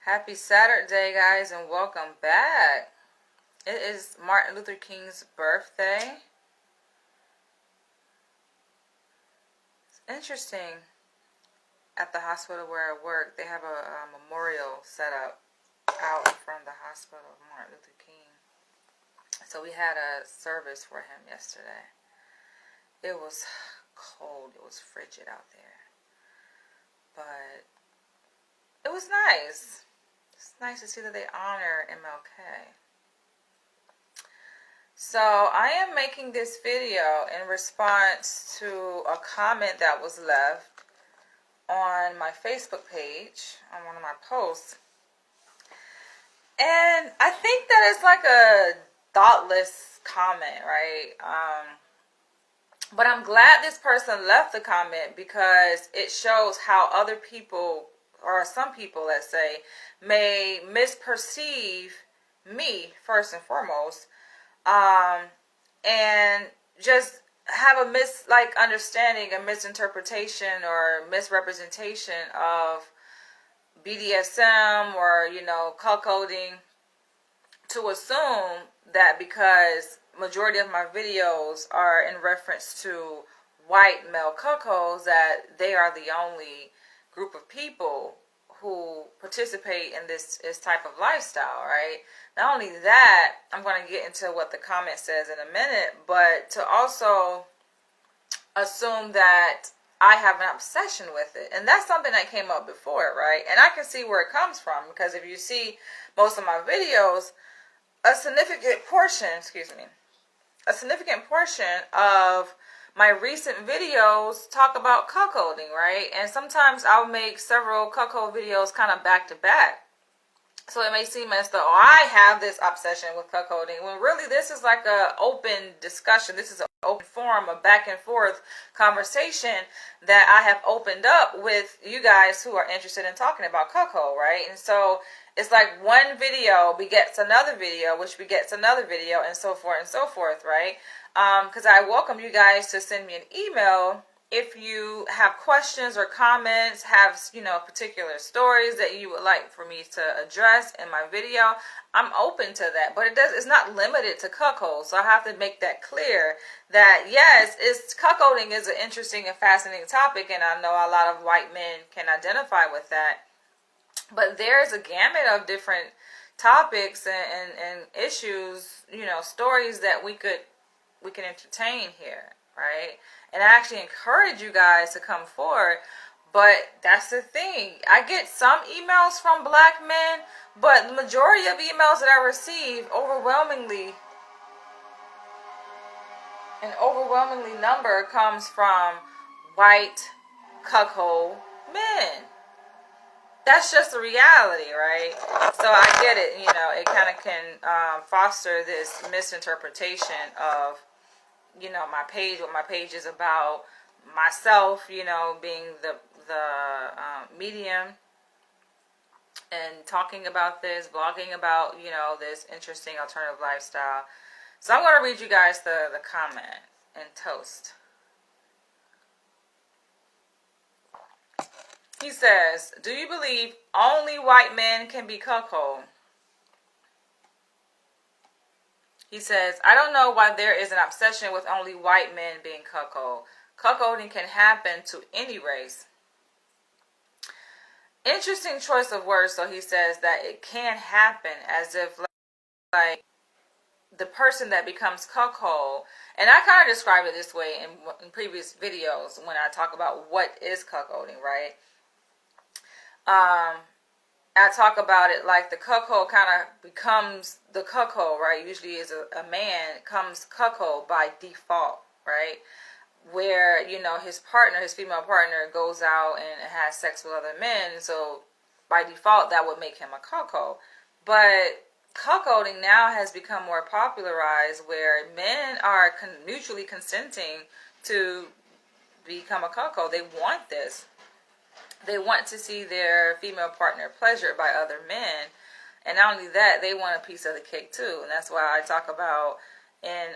Happy Saturday, guys, and welcome back. It is Martin Luther King's birthday. It's interesting. At the hospital where I work, they have a memorial set up out in front of the hospital of Martin Luther King. So we had a service for him yesterday. It was cold. It was frigid out there. But it was nice. It's nice to see that they honor MLK. So I am making this video in response to a comment that was left on my Facebook page, on one of my posts. And I think that it's like a thoughtless comment, right? But I'm glad this person left the comment because it shows how other people, or some people, let's say, may misperceive me first and foremost, and just have a understanding, a misinterpretation or misrepresentation of BDSM or, cuckolding, to assume that because majority of my videos are in reference to white male cuckolds, that they are the only group of people who participate in this type of lifestyle, right? Not only that, I'm going to get into what the comment says in a minute, but to also assume that I have an obsession with it. And that's something that came up before, right? And I can see where it comes from, because if you see most of my videos, a significant portion of my recent videos talk about cuckolding, right? And sometimes I'll make several cuckold videos kind of back to back. So it may seem as though I have this obsession with cuckolding, when really this is like an open discussion. This is an open forum, a back and forth conversation that I have opened up with you guys who are interested in talking about cuckold, right? And so it's like one video begets another video, which begets another video, and so forth, right? Because I welcome you guys to send me an email if you have questions or comments, have particular stories that you would like for me to address in my video. I'm open to that, but it's not limited to cuckold. So I have to make that clear that yes, cuckolding is an interesting and fascinating topic, and I know a lot of white men can identify with that. But there's a gamut of different topics and issues, stories that we can entertain here, right? And I actually encourage you guys to come forward. But that's the thing. I get some emails from black men, but the majority of emails that I receive, an overwhelmingly number comes from white cuckold men. That's just the reality, right? So I get it, it kind of can foster this misinterpretation of, my page, what my page is about, myself, being the medium and talking about this, blogging about, this interesting alternative lifestyle. So I'm going to read you guys the comment and toast. He says, do you believe only white men can be cuckold? He says, I don't know why there is an obsession with only white men being cuckold. Cuckolding can happen to any race. Interesting choice of words. So he says that it can happen, as if like the person that becomes cuckold, and I kind of described it this way in previous videos when I talk about what is cuckolding, right? I talk about it like the cuckold kind of becomes the cuckold, right? Usually is a man comes cuckold by default, right? Where, his female partner goes out and has sex with other men. So by default, that would make him a cuckold. But cuckolding now has become more popularized, where men are mutually consenting to become a cuckold. They want this. They want to see their female partner pleasured by other men. And not only that, they want a piece of the cake too. And that's why I talk about in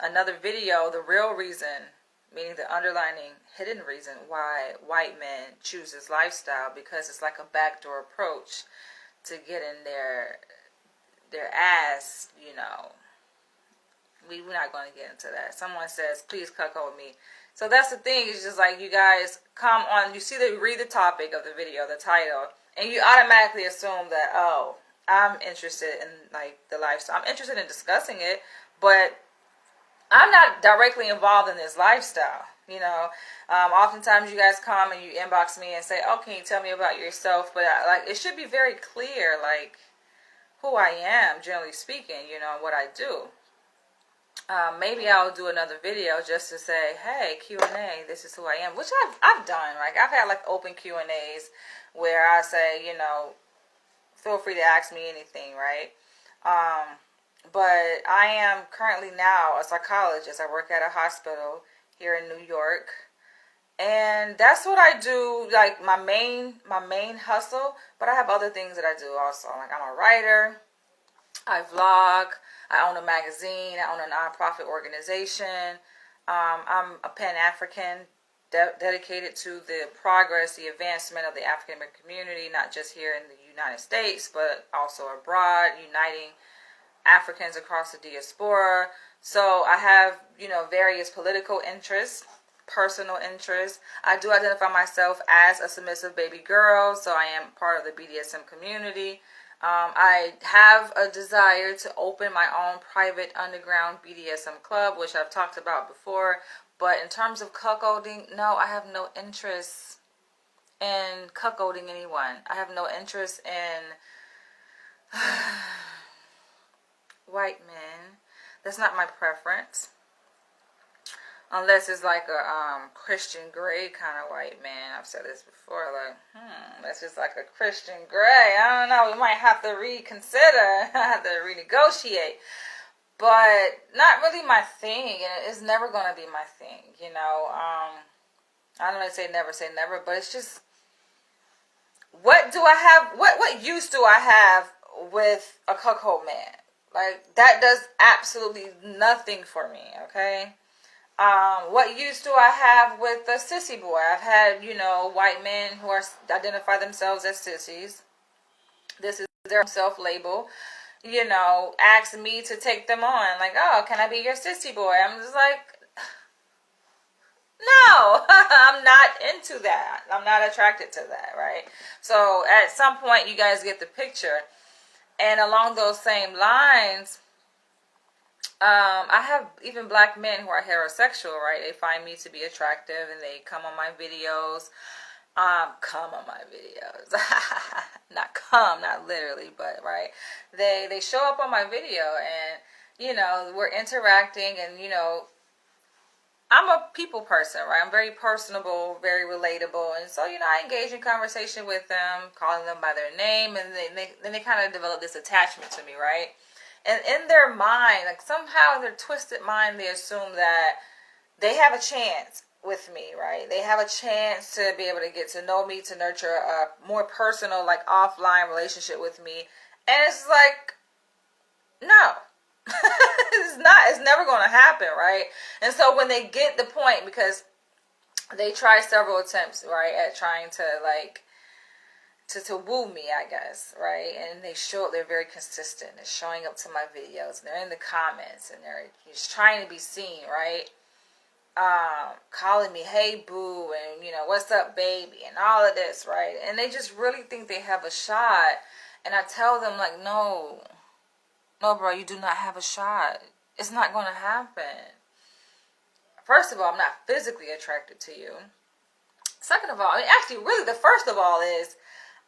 another video, the real reason, meaning the underlying hidden reason why white men choose this lifestyle, because it's like a backdoor approach to get in their ass, you know. We're not going to get into that. Someone says, please cuckold me. So that's the thing. It's just like, you guys come on, read the topic of the video, the title, and you automatically assume that, oh, I'm interested in like the lifestyle. I'm interested in discussing it, but I'm not directly involved in this lifestyle. You know, oftentimes you guys come and you inbox me and say, oh, can you tell me about yourself? But like, it should be very clear, like, who I am, generally speaking, you know, what I do. Maybe I'll do another video just to say, hey, Q&A, this is who I am, which I've done. Like, I've had like open Q&As where I say, you know, feel free to ask me anything, right? But I am currently now a psychologist. I work at a hospital here in New York, and that's what I do. Like my main hustle. But I have other things that I do also. Like I'm a writer. I vlog. I own a magazine. I own a nonprofit organization. I'm a Pan-African dedicated to the progress, the advancement of the African American community, not just here in the United States, but also abroad, uniting Africans across the diaspora. So I have, you know, various political interests, personal interests. I do identify myself as a submissive baby girl, so I am part of the BDSM community. I have a desire to open my own private underground BDSM club, which I've talked about before. But in terms of cuckolding, no, I have no interest in cuckolding anyone. I have no interest in white men. That's not my preference. Unless it's like a Christian Grey kind of white man. I've said this before, like, that's just like a Christian Grey. I don't know, we might have to reconsider, have to renegotiate. But not really my thing, and it's never going to be my thing, you know. I don't want to say never, but it's just, what do I have, what use do I have with a cuckold man? Like, that does absolutely nothing for me, okay? What use do I have with a sissy boy? I've had, you know, white men who identify themselves as sissies. This is their self-label. You know, ask me to take them on. Like, oh, can I be your sissy boy? I'm just like, no, I'm not into that. I'm not attracted to that, right? So at some point, you guys get the picture. And along those same lines, I have even black men who are heterosexual, right? They find me to be attractive and they come on my videos. Not literally, but right. They show up on my video and, you know, we're interacting and, you know, I'm a people person, right? I'm very personable, very relatable. And so, you know, I engage in conversation with them, calling them by their name, and then they kind of develop this attachment to me, right? And in their mind, like somehow in their twisted mind, they assume that they have a chance with me, right? They have a chance to be able to get to know me, to nurture a more personal, like offline relationship with me. And it's like, no, it's never going to happen, right? And so when they get the point, because they try several attempts, right, at trying to like, to woo me, I guess, right? And they're very consistent. They're showing up to my videos, and they're in the comments, and they're just trying to be seen, right? Calling me, hey, boo, and, you know, what's up, baby, and all of this, right? And they just really think they have a shot. And I tell them, like, no, bro, you do not have a shot. It's not going to happen. First of all, I'm not physically attracted to you. Second of all, I mean, actually, really, the first of all is,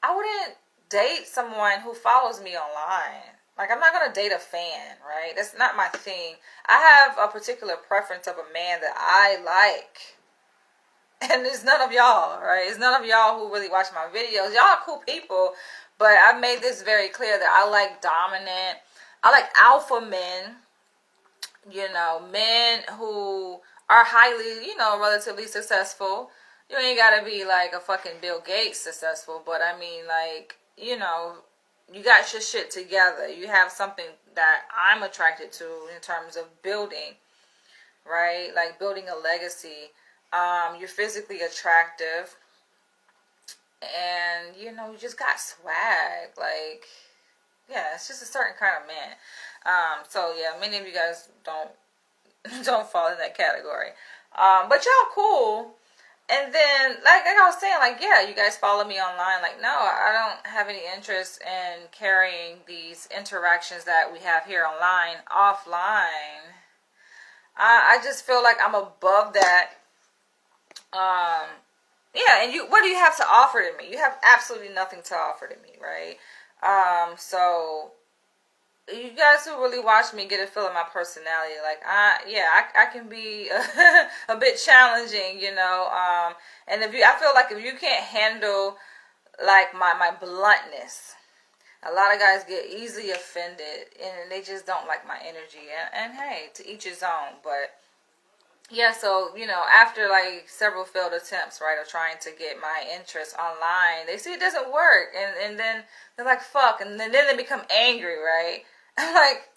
I wouldn't date someone who follows me online. Like, I'm not going to date a fan, right? That's not my thing. I have a particular preference of a man that I like. And it's none of y'all, right? It's none of y'all who really watch my videos. Y'all are cool people, but I've made this very clear that I like dominant. I like alpha men, you know, men who are highly, you know, relatively successful. You ain't gotta be like a fucking Bill Gates successful, but I mean, like, you know, you got your shit together. You have something that I'm attracted to in terms of building, right? Like building a legacy. You're physically attractive, and you know, you just got swag. Like, yeah, it's just a certain kind of man. So yeah, many of you guys don't fall in that category. But y'all cool. And then, like I was saying, like, yeah, you guys follow me online. Like, no, I don't have any interest in carrying these interactions that we have here online offline. I just feel like I'm above that. Yeah, and what do you have to offer to me? You have absolutely nothing to offer to me, right? So you guys who really watch me get a feel of my personality. Like, I can be a bit challenging, you know. And I feel like if you can't handle like my bluntness, a lot of guys get easily offended and they just don't like my energy. And hey, to each his own. But yeah, so, you know, after like several failed attempts, right, of trying to get my interest online, they see it doesn't work. And then they're like, fuck. And then they become angry, right? I'm like,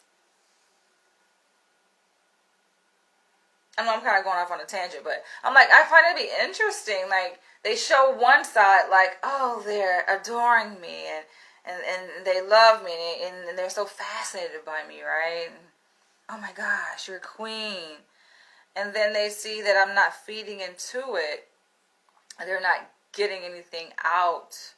I know I'm kind of going off on a tangent, but I'm like, I find it to be interesting. Like, they show one side, like, oh, they're adoring me and they love me and they're so fascinated by me, right? And, oh my gosh, you're a queen. And then they see that I'm not feeding into it. They're not getting anything out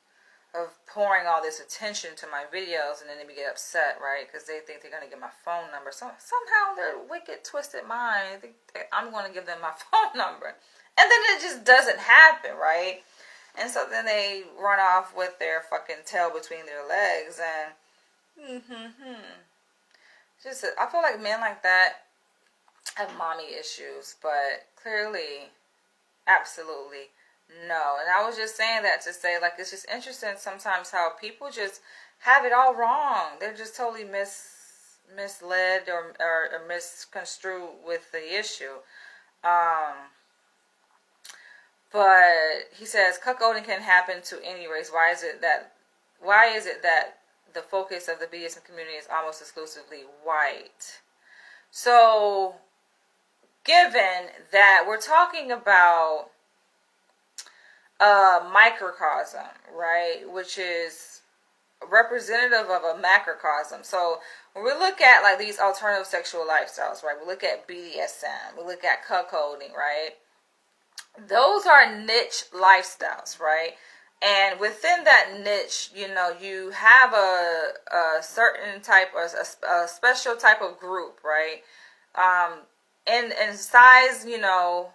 of pouring all this attention to my videos, and then they get upset, right? Because they think they're going to get my phone number. So somehow their wicked, twisted mind, they think I'm going to give them my phone number. And then it just doesn't happen, right? And so then they run off with their fucking tail between their legs, and just I feel like men like that have mommy issues, but clearly, absolutely no. And I was just saying that to say, like, it's just interesting sometimes how people just have it all wrong. They're just totally misled or misconstrued with the issue. But he says cuckolding can happen to any race. Why is it that the focus of the BDSM community is almost exclusively white? So, given that we're talking about a microcosm, right, which is representative of a macrocosm. So when we look at like these alternative sexual lifestyles, right, we look at BDSM, we look at cuckolding, right, those are niche lifestyles, right? And within that niche, you know, you have a certain type of a special type of group, right? In size, you know,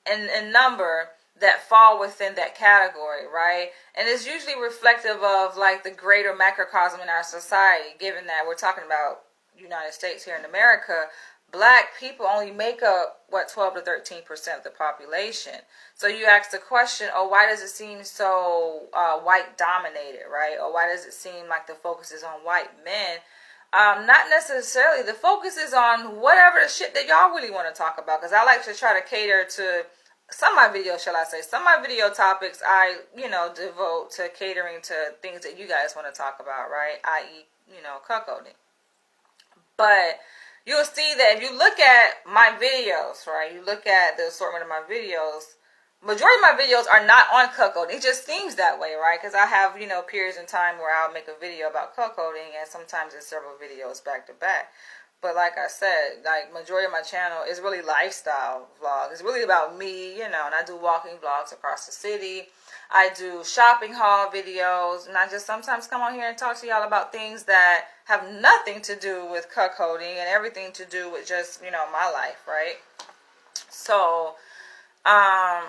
and number that fall within that category, right? And it's usually reflective of like the greater macrocosm in our society, given that we're talking about United States here in America. Black people only make up, 12 to 13% of the population. So you ask the question, oh, why does it seem so white dominated, right? Or why does it seem like the focus is on white men? Not necessarily. The focus is on whatever the shit that y'all really want to talk about. Because I like to try to cater to some of my videos, shall I say. Some of my video topics I, you know, devote to catering to things that you guys want to talk about, right? I.e., you know, cuckolding. But you'll see that if you look at my videos, right? You look at the assortment of my videos, majority of my videos are not on cuckolding. It just seems that way, right? Because I have, you know, periods in time where I'll make a video about cuckolding, and sometimes it's several videos back to back. But like I said, like majority of my channel is really lifestyle vlogs. It's really about me, you know, and I do walking vlogs across the city. I do shopping haul videos, and I just sometimes come on here and talk to y'all about things that have nothing to do with cuckolding and everything to do with just, you know, my life, right? So, I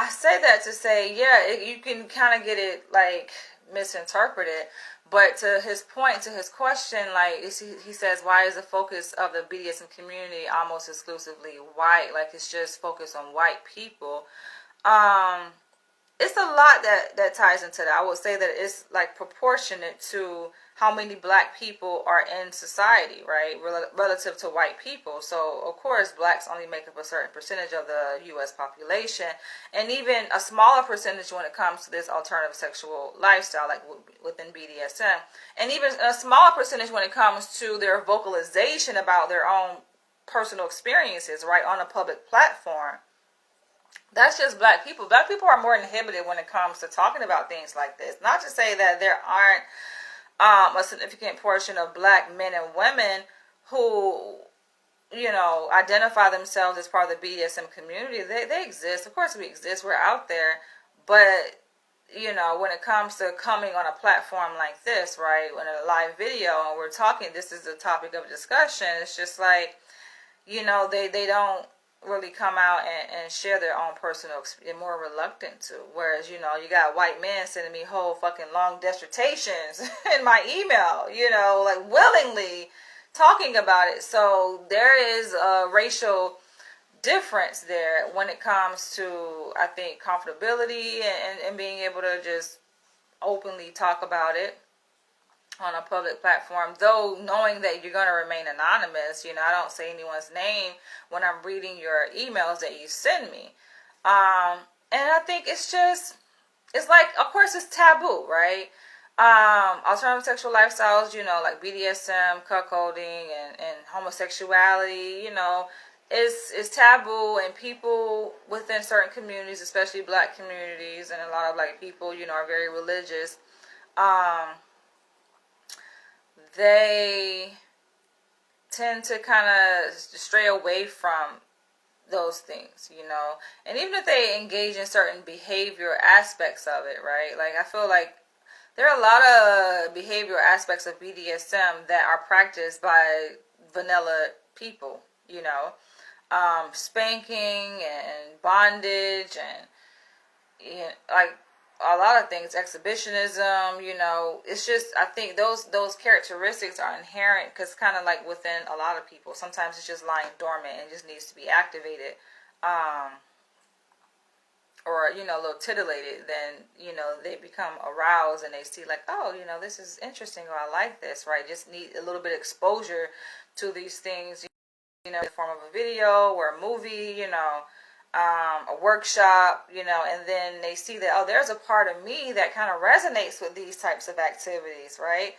say that to say, yeah, you can kind of get it like misinterpreted. But to his point, to his question, like he says, why is the focus of the BDSM community almost exclusively white? Like it's just focused on white people. It's a lot that ties into that. I would say that it's like proportionate to how many black people are in society, right, relative to white people. So, of course, blacks only make up a certain percentage of the U.S. population, and even a smaller percentage when it comes to this alternative sexual lifestyle, like within BDSM, and even a smaller percentage when it comes to their vocalization about their own personal experiences, right, on a public platform. That's just black people. Black people are more inhibited when it comes to talking about things like this. Not to say that there aren't a significant portion of black men and women who, identify themselves as part of the BDSM community. They exist. Of course we exist. We're out there. But, when it comes to coming on a platform like this, right, when a live video and we're talking, this is the topic of discussion. It's just like, they don't really come out and share their own personal experience. They're more reluctant to. Whereas, you got white men sending me whole fucking long dissertations in my email, like willingly talking about it. So there is a racial difference there when it comes to, I think, comfortability and being able to just openly talk about it on a public platform, though knowing that you're going to remain anonymous. I don't say anyone's name when I'm reading your emails that you send me. And I think it's like, of course it's taboo, right? Alternative sexual lifestyles, like BDSM, cuckolding, and homosexuality, it's taboo, and people within certain communities, especially black communities, and a lot of black people, are very religious. They tend to kind of stray away from those things, and even if they engage in certain behavior aspects of it, right? Like, I feel like there are a lot of behavioral aspects of BDSM that are practiced by vanilla people, spanking and bondage and, like, a lot of things, exhibitionism, it's just, I think those characteristics are inherent, because kind of like within a lot of people, sometimes it's just lying dormant and just needs to be activated, or, a little titillated. Then, they become aroused and they see like, oh, this is interesting, or I like this, right? Just need a little bit of exposure to these things, in the form of a video or a movie, a workshop, and then they see that, oh, there's a part of me that kind of resonates with these types of activities, right?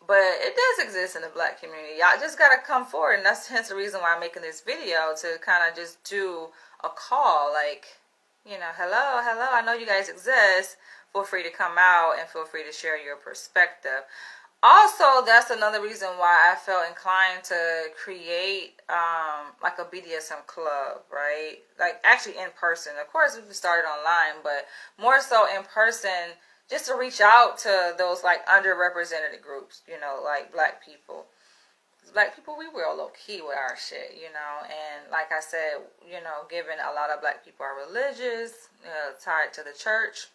But it does exist in the black community. Y'all just got to come forward, and that's hence the reason why I'm making this video, to kind of just do a call, like, hello, I know you guys exist. Feel free to come out and feel free to share your perspective. Also, that's another reason why I felt inclined to create like a BDSM club, right? Like, actually in person. Of course, we started online, but more so in person, just to reach out to those like underrepresented groups, like black people. Black people, we real low key with our shit, and like I said, given a lot of black people are religious, tied to the church,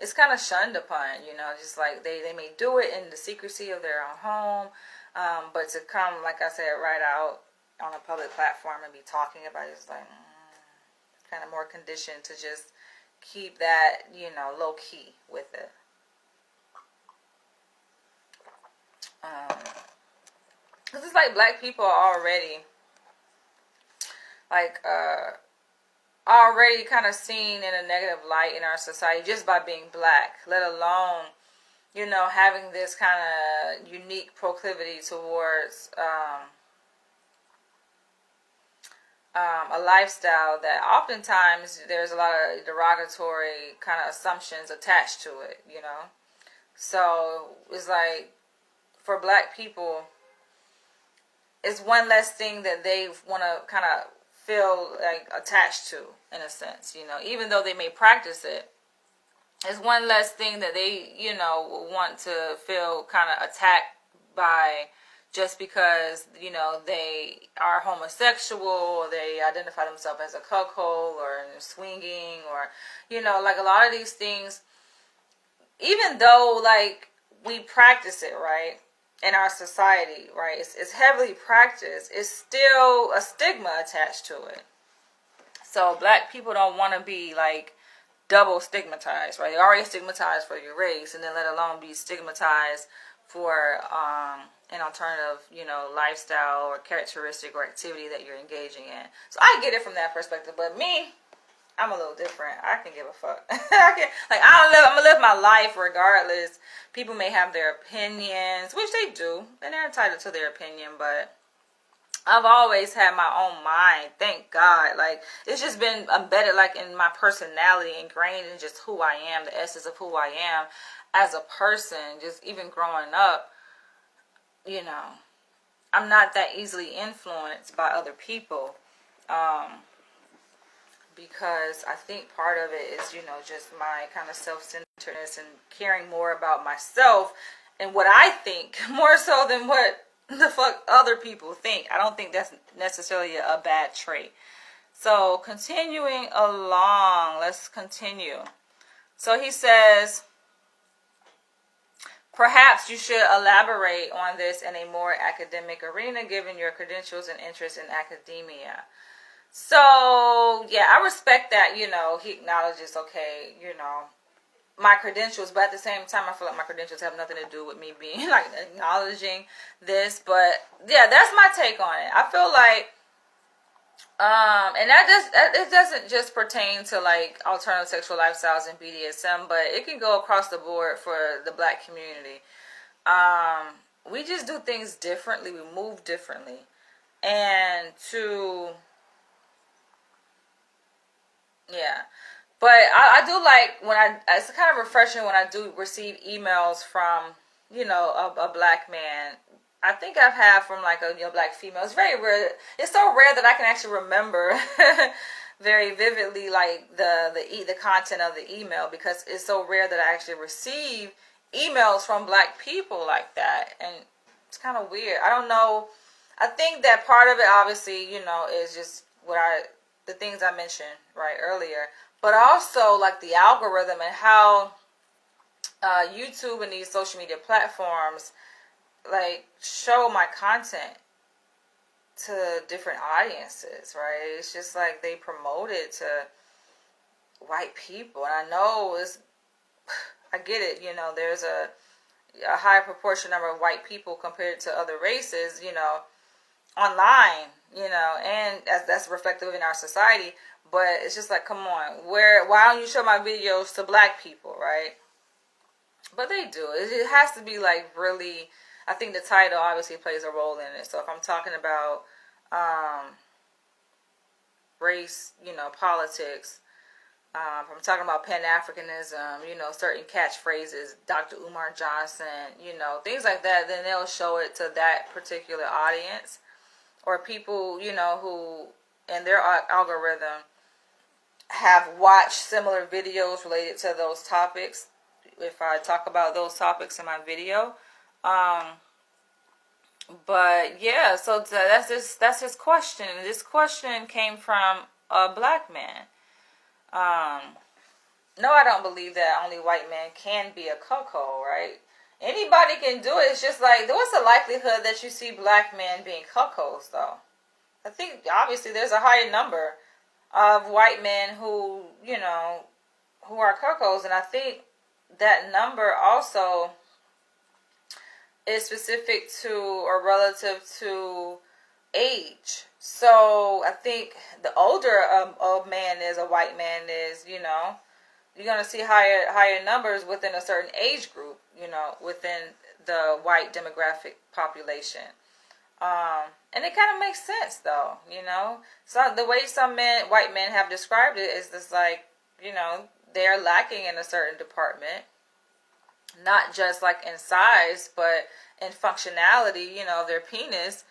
it's kind of shunned upon, just like they may do it in the secrecy of their own home, but to come, like I said, right out on a public platform and be talking about it, it's like kind of more conditioned to just keep that, low key with it. Because it's like black people are already like already kind of seen in a negative light in our society just by being black, let alone, having this kind of unique proclivity towards a lifestyle that oftentimes there's a lot of derogatory kind of assumptions attached to it, So it's like, for black people, it's one less thing that they want to kind of feel like attached to, in a sense, even though they may practice it. It's one less thing that they, want to feel kind of attacked by, just because, they are homosexual, or they identify themselves as a cuckold, or swinging, or, like a lot of these things, even though, like, we practice it, right, in our society, right, it's heavily practiced, it's still a stigma attached to it. So black people don't want to be, like, double stigmatized, right? They're already stigmatized for your race, and then let alone be stigmatized for an alternative, lifestyle or characteristic or activity that you're engaging in. So I get it from that perspective, but me, I'm a little different. I can give a fuck. I'm gonna live my life regardless. People may have their opinions, which they do, and they're entitled to their opinion, but I've always had my own mind, thank God. Like, it's just been embedded, like, in my personality, ingrained in just who I am, the essence of who I am as a person. Just even growing up, you know, I'm not that easily influenced by other people. Because I think part of it is, just my kind of self-centeredness and caring more about myself and what I think more so than what the fuck other people think. I don't think that's necessarily a bad trait. So continuing along, let's continue. So he says, perhaps you should elaborate on this in a more academic arena given your credentials and interest in academia. So, yeah, I respect that, he acknowledges, okay, my credentials, but at the same time, I feel like my credentials have nothing to do with me being, like, acknowledging this, but, yeah, that's my take on it. I feel like, and it doesn't just pertain to, like, alternative sexual lifestyles and BDSM, but it can go across the board for the black community. We just do things differently, we move differently, and yeah, but I do like when it's kind of refreshing when I do receive emails from, a black man. I think I've had from like a black female. It's very rare. It's so rare that I can actually remember very vividly like the content of the email, because it's so rare that I actually receive emails from black people like that, and it's kind of weird. I don't know. I think that part of it obviously, is just the things I mentioned right earlier, but also like the algorithm and how YouTube and these social media platforms like show my content to different audiences, right? It's just like they promote it to white people, and I know I get it, there's a high proportion number of white people compared to other races, online, and that's reflective in our society. But it's just like, come on, why don't you show my videos to black people, right? But they do. It has to be like really, I think the title obviously plays a role in it. So if I'm talking about race, politics, if I'm talking about Pan-Africanism, certain catchphrases, Dr. Umar Johnson, things like that, then they'll show it to that particular audience. Or people, who in their algorithm have watched similar videos related to those topics. If I talk about those topics in my video. But yeah, so that's his question. This question came from a black man. No, I don't believe that only white men can be a cuckold, right? Anybody can do it. It's just like, what's the likelihood that you see black men being cuckolds, though? I think, obviously, there's a higher number of white men who, who are cuckolds. And I think that number also is specific to or relative to age. So I think the older a man is, a white man is, you're going to see higher numbers within a certain age group, within the white demographic population. And it kind of makes sense, though, So the way some white men have described it is just like, they're lacking in a certain department, not just like in size, but in functionality, of their penis,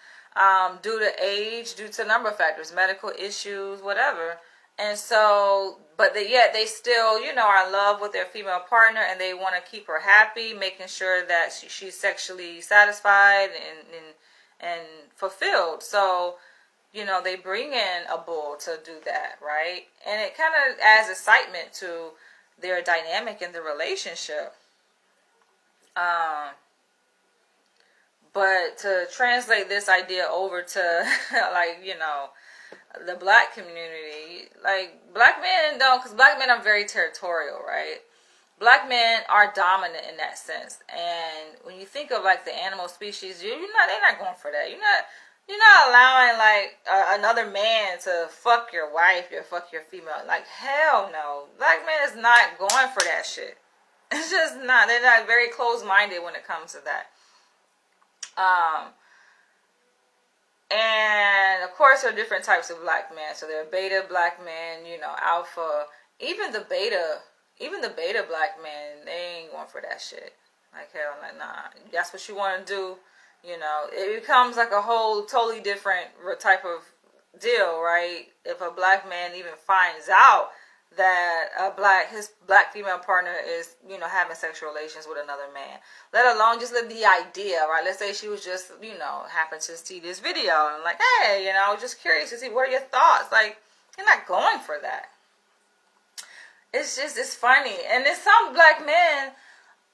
due to age, due to a number of factors, medical issues, whatever. And so, but yet they still, are in love with their female partner, and they want to keep her happy, making sure that she's sexually satisfied and fulfilled. So, they bring in a bull to do that, right? And it kind of adds excitement to their dynamic in the relationship. But to translate this idea over to, like, the black community, like, black men don't, because black men are very territorial, right? Black men are dominant in that sense. And when you think of, like, the animal species, they're not going for that. You're not allowing, like, another man to fuck your wife or fuck your female. Like, hell no. Black men is not going for that shit. It's just not. They're not very close-minded when it comes to that. And of course, there are different types of black men. So there are beta black men, you know, alpha. Even the beta, black men, they ain't going for that shit. Like hell, like nah. That's what you want to do. You know, it becomes like a whole totally different type of deal, right? If a black man even finds out that his black female partner is, you know, having sexual relations with another man, let alone just the idea, right? Let's say she was just, you know, happened to see this video and like, hey, you know, I was just curious to see what are your thoughts. Like, you're not going for that. It's funny. And there's some black men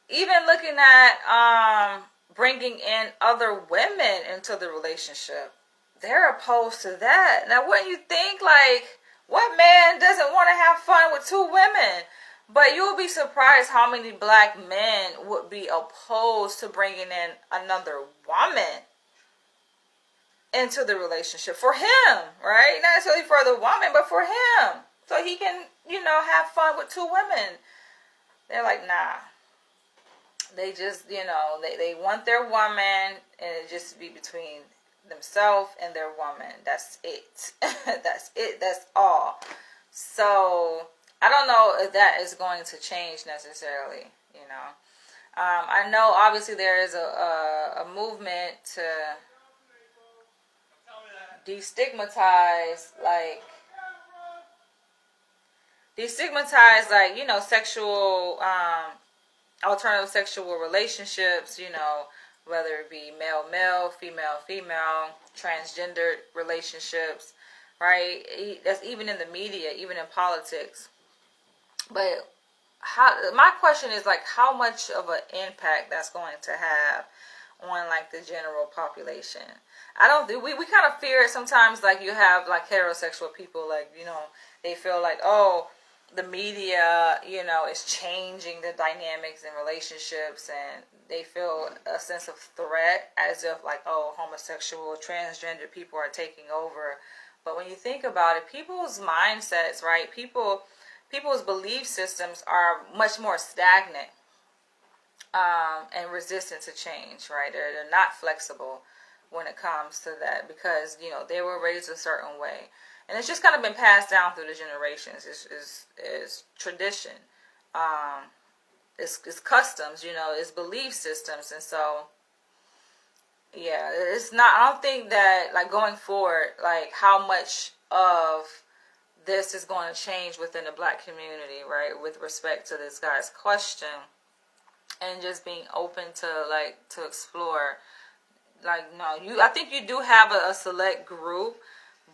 even looking at bringing in other women into the relationship. They're opposed to that. Now, wouldn't you think, like, what man doesn't want to have fun with two women? But you'll be surprised how many black men would be opposed to bringing in another woman into the relationship for him, right? Not necessarily for the woman, but for him. So he can, you know, have fun with two women. They're like, nah. They just, you know, they want their woman, and it just be between themselves and their woman. That's it. That's it. That's all. So I don't know if that is going to change necessarily, you know. I know obviously there is a movement to destigmatize, you know, sexual, alternative sexual relationships, you know, whether it be male-male, female-female, transgendered relationships, right? That's even in the media, even in politics. But my question is, like, how much of an impact that's going to have on, like, the general population? I don't think, we kind of fear it sometimes, like, you have, like, heterosexual people, like, you know, they feel like, oh, the media, you know, is changing the dynamics in relationships, and they feel a sense of threat, as if like, oh, homosexual, transgender people are taking over. But when you think about it, people's mindsets, right? People's belief systems are much more stagnant and resistant to change, right? They're not flexible when it comes to that, because, you know, they were raised a certain way. And it's just kind of been passed down through the generations. It's tradition. It's customs, you know, it's belief systems. And so, yeah, it's not, I don't think that, like, going forward, like, how much of this is going to change within the black community, right, with respect to this guy's question, and just being open to, like, to explore. Like, no, I think you do have a select group,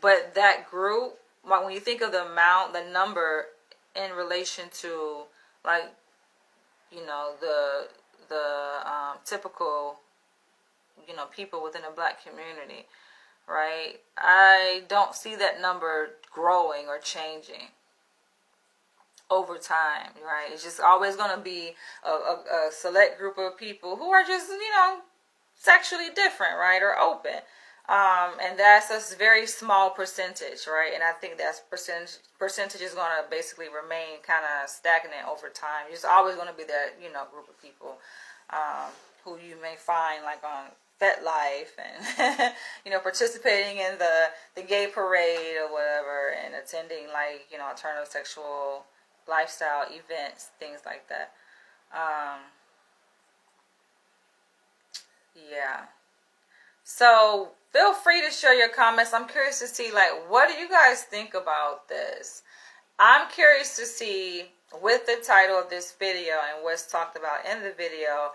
but that group, like, when you think of the amount, the number in relation to, like, you know, the typical, you know, people within the black community, right? I don't see that number growing or changing over time, right? It's just always going to be a select group of people who are just, you know, sexually different, right, or open. And that's a very small percentage, right? And I think that percentage is going to basically remain kind of stagnant over time. There's always going to be that, you know, group of people who you may find, like, on FetLife and, you know, participating in the gay parade or whatever, and attending, like, you know, alternative sexual lifestyle events, things like that. Yeah. So feel free to share your comments. I'm curious to see, like, what do you guys think about this? I'm curious to see, with the title of this video and what's talked about in the video,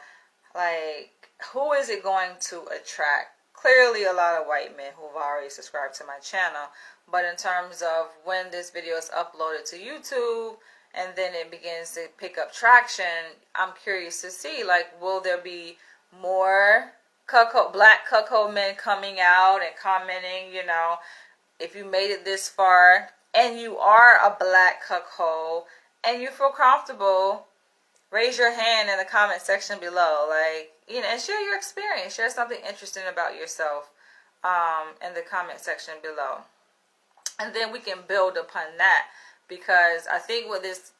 like, who is it going to attract? Clearly a lot of white men who've already subscribed to my channel. But in terms of when this video is uploaded to YouTube and then it begins to pick up traction, I'm curious to see, like, will there be more black cuckold men coming out and commenting, you know, if you made it this far and you are a black cuckold and you feel comfortable, raise your hand in the comment section below, like, you know, and share your experience. Share something interesting about yourself in the comment section below. And then we can build upon that, because I think what this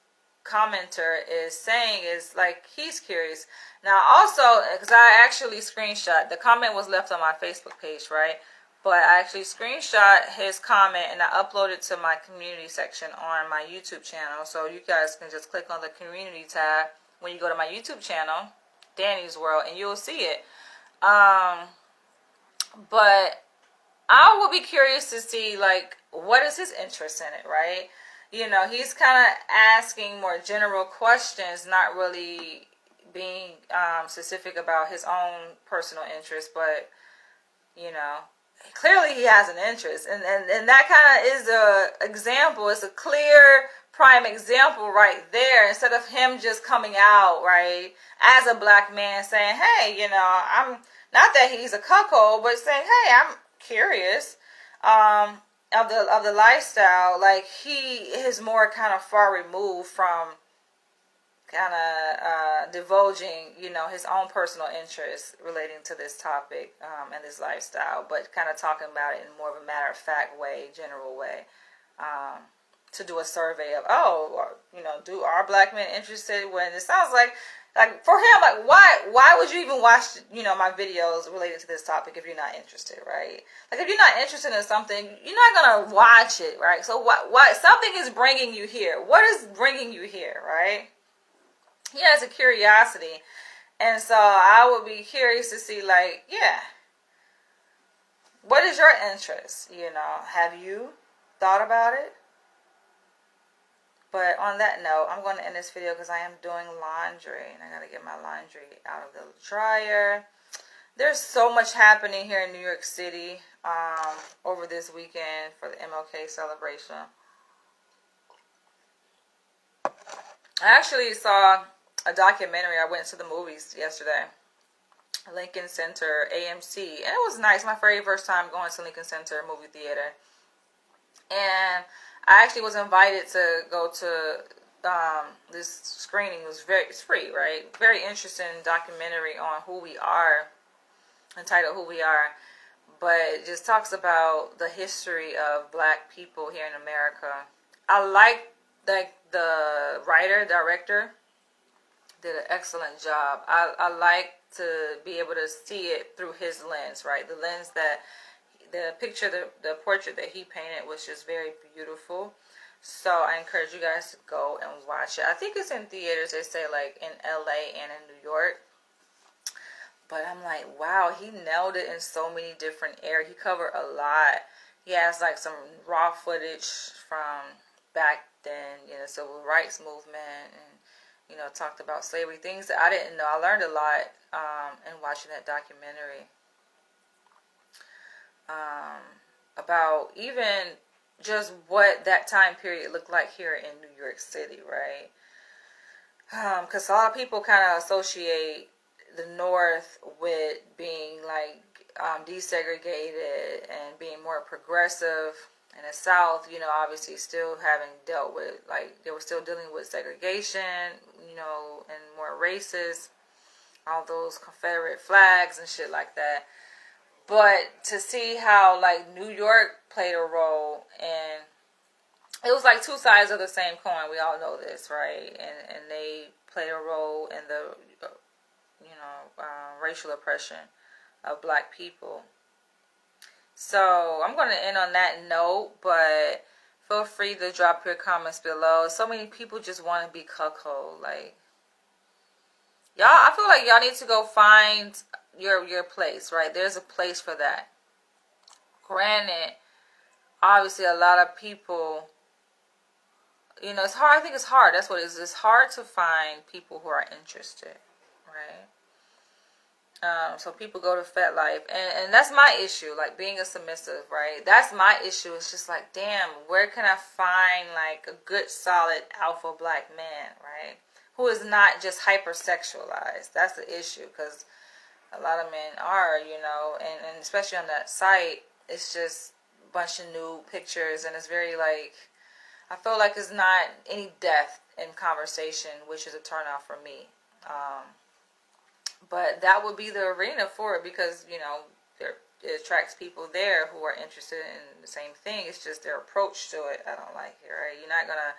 commenter is saying is, like, he's curious. Now, also, because I actually screenshot, the comment was left on my Facebook page, right? But I actually screenshot his comment and I uploaded to my community section on my YouTube channel. So you guys can just click on the community tab when you go to my YouTube channel, Danny's World, and you'll see it. But I will be curious to see, like, what is his interest in it, right? You know, he's kind of asking more general questions, not really being specific about his own personal interest, but, you know, clearly he has an interest. And that kind of is a example. It's a clear prime example right there. Instead of him just coming out, right, as a black man saying, hey, you know, I'm not that he's a cuckold, but saying, hey, I'm curious of the lifestyle. Like, he is more kind of far removed from kind of divulging, you know, his own personal interests relating to this topic and this lifestyle, but kind of talking about it in more of a matter-of-fact way, general way, to do a survey of, you know, are black men interested? When it sounds like for him, like, why would you even watch, you know, my videos related to this topic if you're not interested, right? Like, if you're not interested in something, you're not gonna watch it, right? So what something is bringing you here. What is bringing you here, right? He has a curiosity, and so I would be curious to see, like, yeah, what is your interest? You know, have you thought about it? But on that note, I'm going to end this video because I am doing laundry, and I got to get my laundry out of the dryer. There's so much happening here in New York City over this weekend for the MLK celebration. I actually saw a documentary. I went to the movies yesterday, Lincoln Center, AMC, and it was nice. My very first time going to Lincoln Center movie theater, and I actually was invited to go to this screening. It's free, right? Very interesting documentary on who we are, entitled "Who We Are," but it just talks about the history of black people here in America. I like that the writer, director, did an excellent job. I like to be able to see it through his lens, right? The lens that the picture, the portrait that he painted was just very beautiful. So I encourage you guys to go and watch it. I think it's in theaters, they say, like in LA and in New York. But I'm like, wow, he nailed it in so many different areas. He covered a lot. He has like some raw footage from back then, you know, civil rights movement, and, you know, talked about slavery, things that I didn't know. I learned a lot in watching that documentary about even just what that time period looked like here in New York City, right? Because a lot of people kind of associate the North with being like desegregated and being more progressive, and the South, you know, obviously still having dealt with, like, they were still dealing with segregation, you know, and more racist, all those Confederate flags and shit like that. But to see how, like, New York played a role, and it was like two sides of the same coin. We all know this, right? And they played a role in the, you know, racial oppression of black people. So I'm going to end on that note, but feel free to drop your comments below. So many people just want to be cuckold. Like, y'all, I feel like y'all need to go find your place, right? There's a place for that. Granted, obviously a lot of people, you know, it's hard. I think it's hard. That's what it is. It's hard to find people who are interested, right? So people go to FetLife, and that's my issue, like being a submissive, right? That's my issue. It's just like, damn, where can I find like a good, solid alpha black man, right? Who is not just hypersexualized. That's the issue, because a lot of men are, you know, and especially on that site, it's just a bunch of nude pictures, and it's very like, I feel like it's not any depth in conversation, which is a turnoff for me. But that would be the arena for it, because, you know, it attracts people there who are interested in the same thing. It's just their approach to it I don't like it, right? You're not going to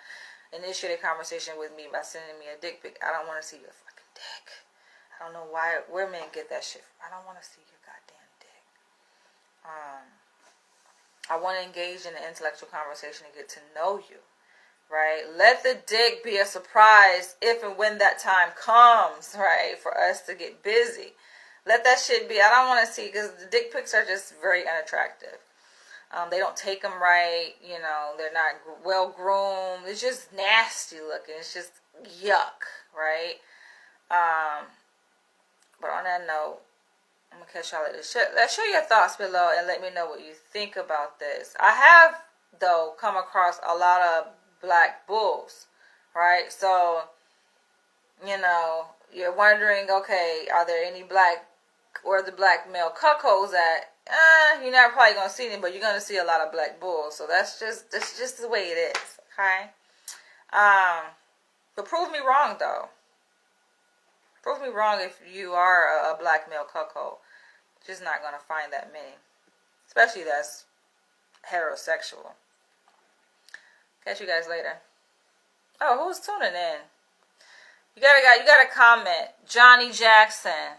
initiate a conversation with me by sending me a dick pic. I don't want to see your fucking dick. I don't know where men get that shit from. I don't want to see your goddamn dick. I want to engage in an intellectual conversation and get to know you, right? Let the dick be a surprise if and when that time comes, right, for us to get busy. Let that shit be. I don't want to see, because the dick pics are just very unattractive. They don't take them right, you know, they're not well groomed. It's just nasty looking. It's just yuck, right? But on that note, I'm going to catch y'all later. Let's share your thoughts below and let me know what you think about this. I have, though, come across a lot of black bulls, right? So, you know, you're wondering, okay, are there any black, where the black male cuckolds at? You're not probably going to see any, but you're going to see a lot of black bulls. So that's just the way it is, okay? But prove me wrong, though. Prove me wrong if you are a black male cuckold. Just not going to find that many. Especially that's heterosexual. Catch you guys later. Oh, who's tuning in? You gotta comment. Johnny Jackson.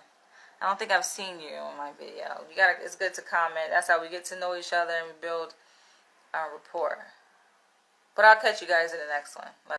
I don't think I've seen you on my video. It's good to comment. That's how we get to know each other and we build our rapport. But I'll catch you guys in the next one.